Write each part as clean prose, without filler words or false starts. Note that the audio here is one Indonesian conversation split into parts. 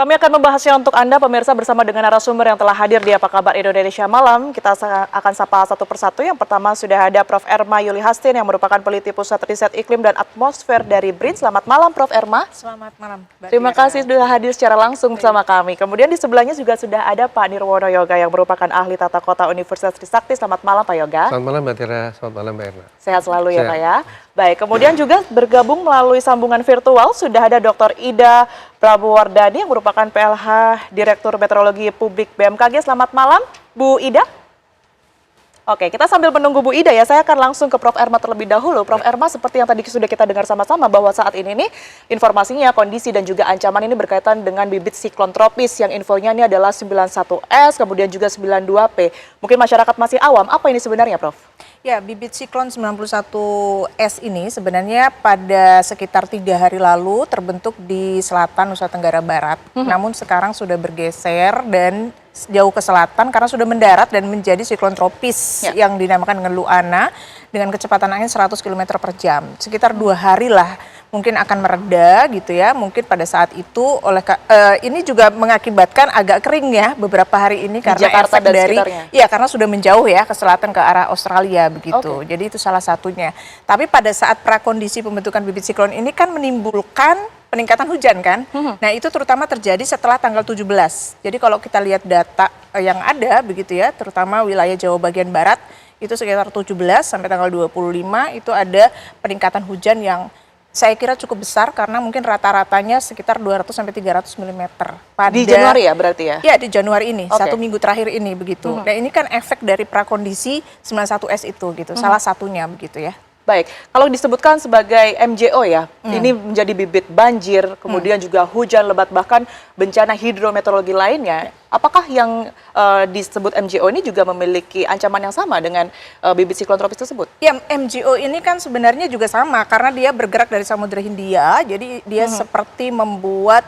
Kami akan membahasnya untuk Anda, pemirsa, bersama dengan narasumber yang telah hadir di Apa Kabar Indonesia Malam. Kita akan sapa satu persatu. Yang pertama sudah ada Prof. Erma Yuli Hastin yang merupakan peneliti Pusat Riset Iklim dan Atmosfer dari BRIN. Selamat malam, Prof. Erma. Selamat malam. Terima kasih sudah hadir secara langsung bersama kami. Kemudian di sebelahnya juga sudah ada Pak Nirwono Yoga yang merupakan ahli tata kota Universitas Trisakti. Selamat malam, Pak Yoga. Selamat malam, Mbak Tira. Selamat malam, Mbak Erna. Sehat selalu ya, Pak ya. Baik, kemudian juga bergabung melalui sambungan virtual sudah ada Dr. Ida Prabowardhani yang merupakan PLH Direktur Meteorologi Publik BMKG. Selamat malam, Bu Ida. Oke, kita sambil menunggu Bu Ida ya, saya akan langsung ke Prof. Erma terlebih dahulu. Prof. Erma, seperti yang tadi sudah kita dengar sama-sama bahwa saat ini nih informasinya, kondisi dan juga ancaman ini berkaitan dengan bibit siklon tropis yang infonya ini adalah 91S, kemudian juga 92P. Mungkin masyarakat masih awam, apa ini sebenarnya, Prof? Ya, bibit siklon 91S ini sebenarnya pada sekitar 3 hari lalu terbentuk di selatan Nusa Tenggara Barat. Namun sekarang sudah bergeser dan jauh ke selatan karena sudah mendarat dan menjadi siklon tropis yang dinamakan dengan Luana dengan kecepatan angin 100 km per jam. Sekitar 2 hari lah mungkin akan mereda gitu ya. Mungkin pada saat itu ini juga mengakibatkan agak kering ya beberapa hari ini karena Jakarta efek dan dari sekitarnya. ya karena sudah menjauh ya ke selatan ke arah Australia begitu. Jadi itu salah satunya. Tapi pada saat prakondisi pembentukan bibit siklon ini kan menimbulkan peningkatan hujan kan. Nah, itu terutama terjadi setelah tanggal 17. Jadi kalau kita lihat data yang ada begitu ya, terutama wilayah Jawa bagian barat itu sekitar 17 sampai tanggal 25 itu ada peningkatan hujan yang saya kira cukup besar karena mungkin rata-ratanya sekitar 200 sampai 300 mm. Di Januari ya berarti ya? Ya, di Januari ini, 1 minggu terakhir ini begitu. Nah, ini kan efek dari prakondisi 91S itu gitu, salah satunya begitu ya. Baik, kalau disebutkan sebagai MJO ya, ini menjadi bibit banjir, kemudian juga hujan lebat, bahkan bencana hidrometeorologi lainnya. Apakah yang disebut MJO ini juga memiliki ancaman yang sama dengan bibit siklon tropis tersebut? Ya, MJO ini kan sebenarnya juga sama karena dia bergerak dari Samudra Hindia, jadi dia seperti membuat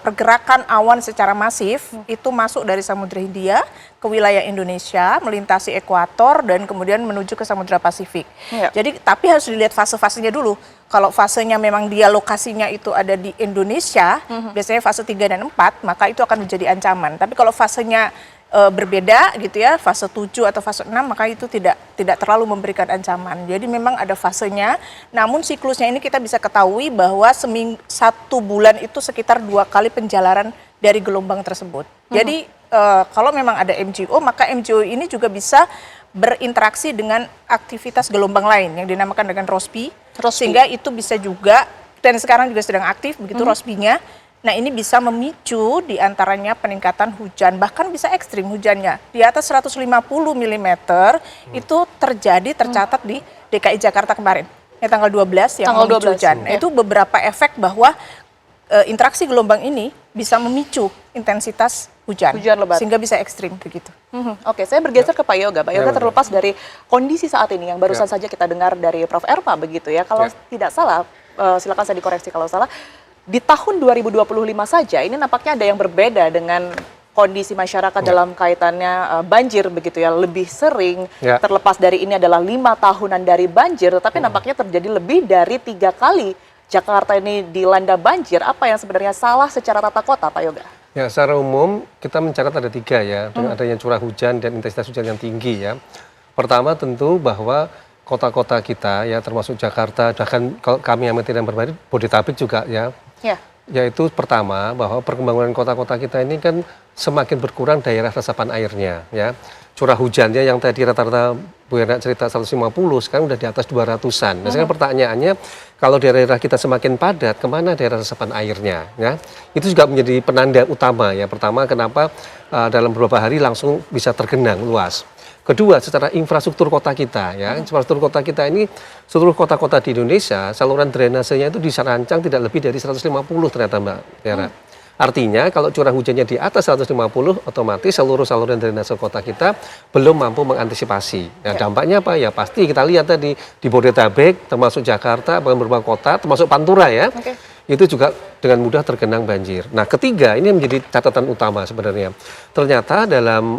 pergerakan awan secara masif itu masuk dari Samudra Hindia ke wilayah Indonesia, melintasi ekuator dan kemudian menuju ke Samudra Pasifik. Jadi tapi harus dilihat fase-fasenya dulu. Kalau fasenya memang dia lokasinya itu ada di Indonesia, biasanya fase 3 dan 4, maka itu akan menjadi ancaman. Tapi kalau fasenya berbeda gitu ya, fase 7 atau fase 6, maka itu tidak terlalu memberikan ancaman. Jadi memang ada fasenya, namun siklusnya ini kita bisa ketahui bahwa 1 bulan itu sekitar 2 kali penjalaran dari gelombang tersebut. Jadi kalau memang ada MJO, maka MJO ini juga bisa berinteraksi dengan aktivitas gelombang lain yang dinamakan dengan Rossby, sehingga itu bisa juga, dan sekarang juga sedang aktif begitu Rossby-nya. Nah, ini bisa memicu diantaranya peningkatan hujan, bahkan bisa ekstrim hujannya. Di atas 150 mm itu tercatat di DKI Jakarta kemarin, ya, tanggal 12 yang memicu hujan. Nah, itu beberapa efek bahwa interaksi gelombang ini bisa memicu intensitas hujan lebat, sehingga bisa ekstrim begitu. Oke, saya bergeser ke Pak Yoga. Pak Yoga, terlepas dari kondisi saat ini yang barusan saja kita dengar dari Prof. Erma begitu ya. Kalau tidak salah, silakan saya dikoreksi kalau salah. Di tahun 2025 saja ini nampaknya ada yang berbeda dengan kondisi masyarakat dalam kaitannya banjir begitu ya, lebih sering. Terlepas dari ini adalah 5 tahunan dari banjir, tetapi nampaknya terjadi lebih dari 3 kali Jakarta ini dilanda banjir. Apa yang sebenarnya salah secara tata kota, Pak Yoga? Ya, secara umum kita mencatat ada 3 ya, dengan adanya curah hujan dan intensitas hujan yang tinggi ya. Pertama tentu bahwa kota-kota kita ya, termasuk Jakarta, bahkan kalau kami amati dan berbagi, Bodetabek juga ya. Yaitu pertama bahwa perkembangan kota-kota kita ini kan semakin berkurang daerah resapan airnya ya. Curah hujannya yang tadi rata-rata Bu Erna cerita 150, sekarang udah di atas 200-an. Nah, sekarang pertanyaannya, kalau daerah kita semakin padat, kemana daerah resapan airnya? Ya? Itu juga menjadi penanda utama ya. Pertama, kenapa dalam beberapa hari langsung bisa tergenang luas. Kedua, secara infrastruktur kota kita ya. Infrastruktur kota kita ini, seluruh kota-kota di Indonesia, saluran drainasenya itu dirancang tidak lebih dari 150 ternyata Mbak Era. Artinya kalau curah hujannya di atas 150, otomatis seluruh saluran drainase kota kita belum mampu mengantisipasi. Nah, dampaknya apa? Ya pasti kita lihat tadi di Bodetabek, termasuk Jakarta, bahkan beberapa kota, termasuk Pantura ya. Itu juga dengan mudah tergenang banjir. Nah, ketiga, ini menjadi catatan utama sebenarnya. Ternyata dalam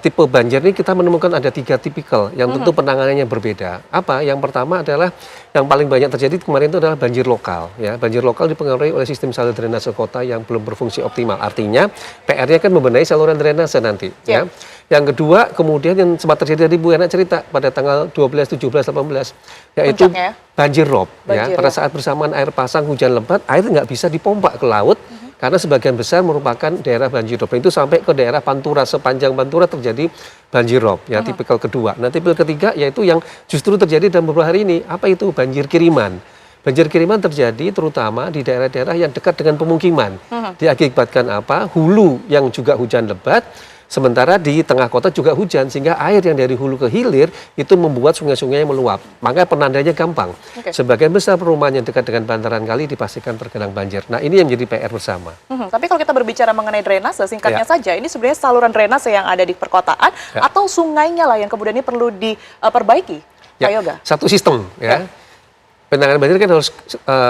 tipe banjir ini kita menemukan ada 3 tipikal yang tentu penanganannya berbeda. Apa? Yang pertama adalah yang paling banyak terjadi kemarin itu adalah banjir lokal. Ya, banjir lokal dipengaruhi oleh sistem saluran drainase kota yang belum berfungsi optimal. Artinya PR-nya kan membenahi saluran drainase nanti. Ya. Yang kedua, kemudian yang sempat terjadi tadi Bu Yana cerita pada tanggal 12, 17, 18, yaitu Puncaknya. banjir rob. Ya, Banjir pada rob. saat bersamaan air pasang hujan lebat, air nggak bisa dipompa ke laut. Karena sebagian besar merupakan daerah banjir rob. Itu sampai ke daerah Pantura, sepanjang Pantura terjadi banjir rob, ya tipikal kedua. Nah, tipikal ketiga yaitu yang justru terjadi dalam beberapa hari ini. Apa itu? Banjir kiriman. Banjir kiriman terjadi terutama di daerah-daerah yang dekat dengan pemukiman. Diakibatkan apa? Hulu yang juga hujan lebat, sementara di tengah kota juga hujan, sehingga air yang dari hulu ke hilir itu membuat sungai-sungai meluap. Maka penandanya gampang. Sebagian besar perumahan yang dekat dengan bantaran kali dipastikan tergenang banjir. Nah, ini yang menjadi PR bersama. Tapi kalau kita berbicara mengenai drainase, singkatnya Ya. saja, ini sebenarnya saluran drainase yang ada di perkotaan atau sungainya lah yang kemudian ini perlu diperbaiki, Pak Yoga? Satu sistem, ya. Penanganan banjir kan harus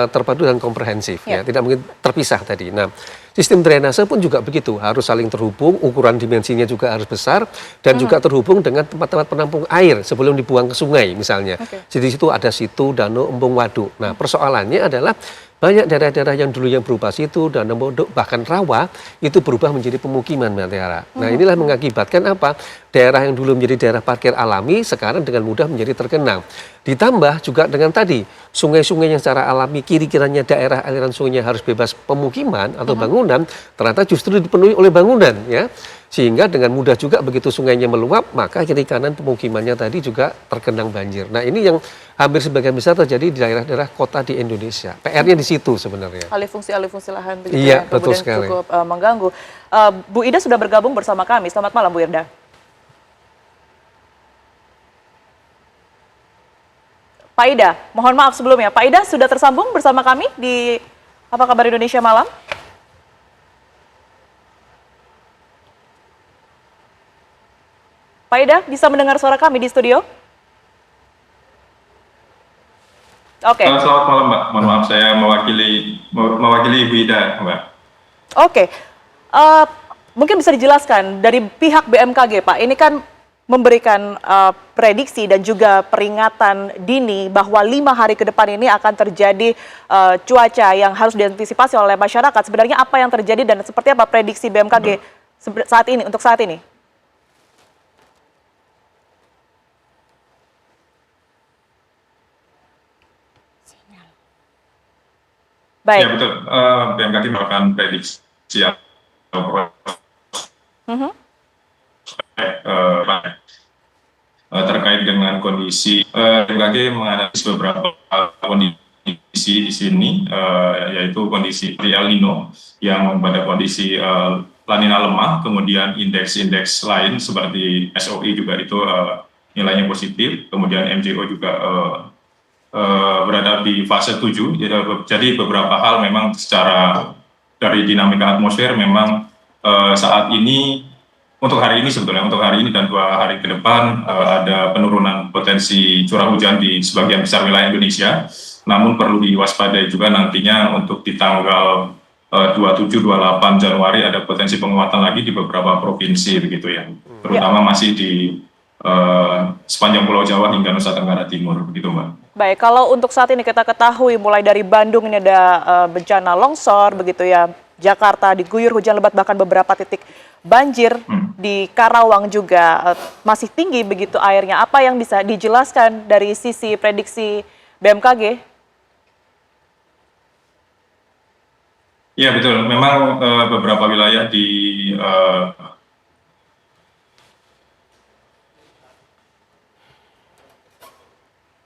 terpadu dan komprehensif, ya. Tidak mungkin terpisah tadi. Nah, sistem drainase pun juga begitu, harus saling terhubung, ukuran dimensinya juga harus besar, dan juga terhubung dengan tempat-tempat penampung air sebelum dibuang ke sungai misalnya. Jadi di situ ada situ, danau, embung, waduk. Nah, persoalannya adalah banyak daerah-daerah yang dulu yang berupa situ, danau, waduk, bahkan rawa, itu berubah menjadi pemukiman, Mbak Tiara. Nah, inilah mengakibatkan apa? Daerah yang dulu menjadi daerah parkir alami, sekarang dengan mudah menjadi tergenang. Ditambah juga dengan tadi, sungai-sungai yang secara alami kiri-kiranya daerah aliran sungainya harus bebas pemukiman atau bangunan, ternyata justru dipenuhi oleh bangunan, ya. Sehingga dengan mudah juga begitu sungainya meluap, maka kiri kanan pemukimannya tadi juga tergenang banjir. Nah, ini yang hampir sebagian besar terjadi di daerah-daerah kota di Indonesia. PR-nya di situ sebenarnya. Alih fungsi lahan begitu Iya, ya, betul kemudian sekali. cukup mengganggu. Bu Ida sudah bergabung bersama kami. Selamat malam, Bu Irda. Pak Ida, mohon maaf sebelumnya. Pak Ida sudah tersambung bersama kami di Apa Kabar Indonesia Malam? Pak Ida, bisa mendengar suara kami di studio? Oke. Selamat malam, Mbak. Mohon maaf, saya mewakili Ibu Ida, Mbak. Oke. Mungkin bisa dijelaskan dari pihak BMKG, Pak. Ini kan memberikan prediksi dan juga peringatan dini bahwa 5 hari ke depan ini akan terjadi cuaca yang harus diantisipasi oleh masyarakat. Sebenarnya apa yang terjadi dan seperti apa prediksi BMKG saat ini, untuk saat ini? Baik. Ya, betul. BMKG melakukan prediksi terkait dengan kondisi. BMKG menganalisis beberapa kondisi di sini, yaitu kondisi El Nino yang pada kondisi La Nina lemah, kemudian indeks-indeks lain seperti SOI juga itu nilainya positif, kemudian MJO juga berada di fase 7. Jadi beberapa hal memang secara dari dinamika atmosfer memang saat ini, untuk hari ini sebetulnya, untuk hari ini dan 2 hari ke depan ada penurunan potensi curah hujan di sebagian besar wilayah Indonesia. Namun perlu diwaspadai juga nantinya untuk di tanggal 27-28 Januari ada potensi penguatan lagi di beberapa provinsi begitu ya. Terutama masih di sepanjang Pulau Jawa hingga Nusa Tenggara Timur begitu, Mbak. Baik, kalau untuk saat ini kita ketahui mulai dari Bandung ini ada bencana longsor begitu ya. Jakarta diguyur hujan lebat, bahkan beberapa titik banjir. Di Karawang juga masih tinggi begitu airnya. Apa yang bisa dijelaskan dari sisi prediksi BMKG? Ya betul, memang beberapa wilayah di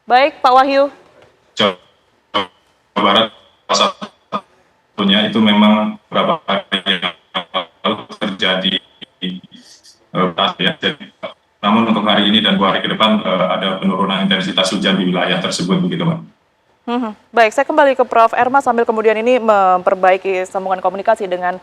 Baik, Pak Wahyu. Jawa Barat salah satunya itu memang beberapa hari yang lalu terjadi ya. Namun untuk hari ini dan 2 hari ke depan ada penurunan intensitas hujan di wilayah tersebut begitu, Pak. Baik, saya kembali ke Prof. Erma sambil kemudian ini memperbaiki sambungan komunikasi dengan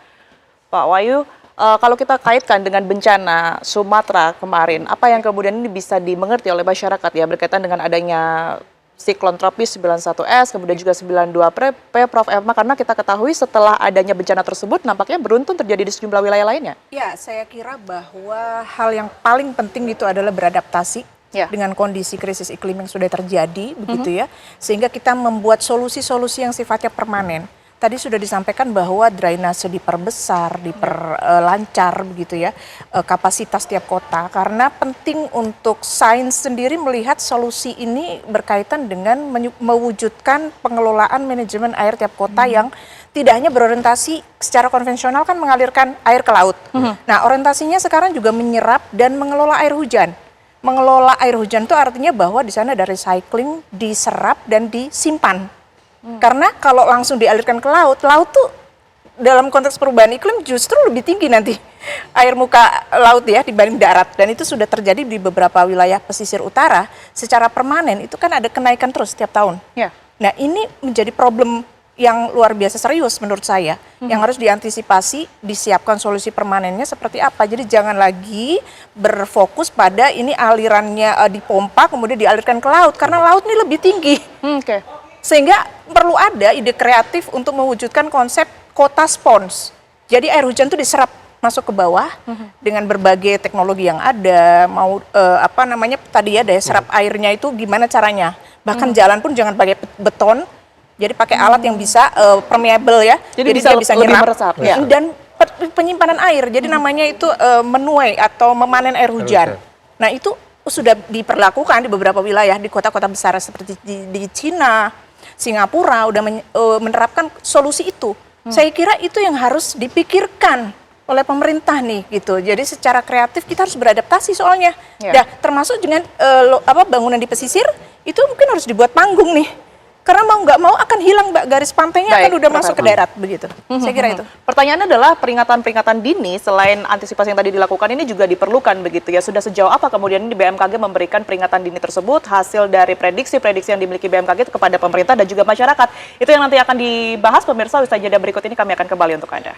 Pak Wahyu. Kalau kita kaitkan dengan bencana Sumatera kemarin, apa yang kemudian ini bisa dimengerti oleh masyarakat ya berkaitan dengan adanya siklon tropis 91S, kemudian juga 92P, Prof. Emma, karena kita ketahui setelah adanya bencana tersebut nampaknya beruntun terjadi di sejumlah wilayah lainnya. Ya, saya kira bahwa hal yang paling penting itu adalah beradaptasi dengan kondisi krisis iklim yang sudah terjadi, begitu ya, sehingga kita membuat solusi-solusi yang sifatnya permanen. Tadi sudah disampaikan bahwa drainase diperbesar, diperlancar begitu ya, kapasitas tiap kota, karena penting untuk sains sendiri melihat solusi ini berkaitan dengan mewujudkan pengelolaan manajemen air tiap kota yang tidak hanya berorientasi secara konvensional kan mengalirkan air ke laut. Nah, orientasinya sekarang juga menyerap dan mengelola air hujan. Mengelola air hujan itu artinya bahwa di sana ada recycling, diserap dan disimpan. Karena kalau langsung dialirkan ke laut, laut tuh dalam konteks perubahan iklim justru lebih tinggi nanti air muka laut ya dibanding darat. Dan itu sudah terjadi di beberapa wilayah pesisir utara secara permanen, itu kan ada kenaikan terus setiap tahun. Nah, ini menjadi problem yang luar biasa serius menurut saya, yang harus diantisipasi, disiapkan solusi permanennya seperti apa. Jadi jangan lagi berfokus pada ini alirannya dipompa kemudian dialirkan ke laut, karena laut ini lebih tinggi. Sehingga perlu ada ide kreatif untuk mewujudkan konsep kota spons. Jadi air hujan itu diserap masuk ke bawah dengan berbagai teknologi yang ada, mau tadi ya daya serap airnya itu gimana caranya. Bahkan jalan pun jangan pakai beton, jadi pakai alat yang bisa permeable ya. Jadi dia bisa lebih nyerap meresap. Dan penyimpanan air. Jadi namanya itu menuai atau memanen air hujan. Nah, itu sudah diperlakukan di beberapa wilayah di kota-kota besar seperti di Cina, Singapura udah menerapkan solusi itu. Saya kira itu yang harus dipikirkan oleh pemerintah nih gitu. Jadi secara kreatif kita harus beradaptasi soalnya. Nah, termasuk dengan bangunan di pesisir itu mungkin harus dibuat panggung nih. Karena mau nggak mau akan hilang Mbak, garis pantainya akan udah masuk ke darat begitu. Saya kira itu. Pertanyaannya adalah peringatan-peringatan dini selain antisipasi yang tadi dilakukan ini juga diperlukan begitu ya. Sudah sejauh apa kemudian ini BMKG memberikan peringatan dini tersebut hasil dari prediksi-prediksi yang dimiliki BMKG kepada pemerintah dan juga masyarakat. Itu yang nanti akan dibahas pemirsa, usai jeda berikut ini kami akan kembali untuk Anda.